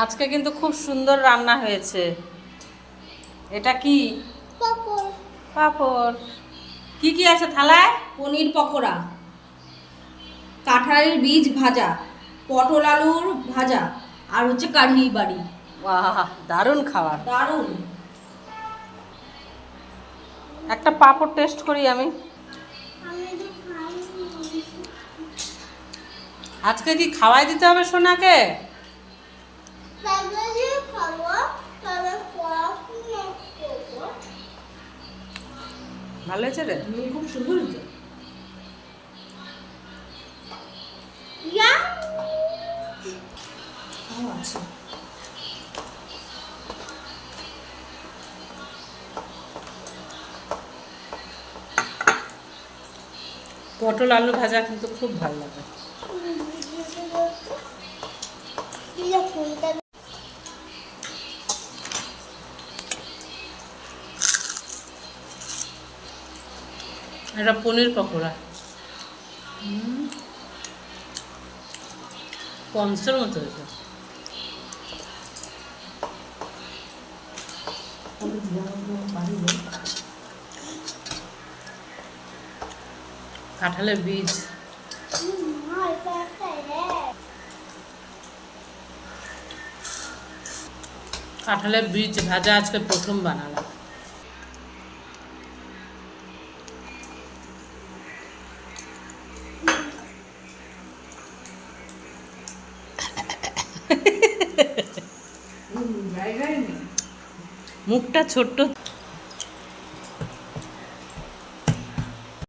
আজকে কিন্তু খুব সুন্দর রান্না হয়েছে। এটা কি? পাপড়। পাপড়। কি কি আছে থালায়? পনির পকোড়া, কাঁঠালের বীজ ভাজা, পটল আলুর ভাজা, আর হচ্ছে কাঢ়ি বাড়ি। বাহ, দারুণ খাবার। দারুণ। একটা পাপড় টেস্ট করি আমি। আমি তো খাইনি। আজকে কি খাওয়াই দিতে হবে সোনাকে? তারপরে যে খাবো, তারপরে পড়াশোনা করবো। ভালো হয়েছে রে? খুব সুন্দর হয়েছে। Yum! আচ্ছা, পটল আলু ভাজা কিন্তু খুব ভালো লাগে। এটা পনির পকোড়া। পঞ্চের মতো হয়েছে। কাঁঠালের বীজ, কাঁঠালের বীজ ভাজা আজকে প্রথম বানালাম। মুখটা ছোট্ট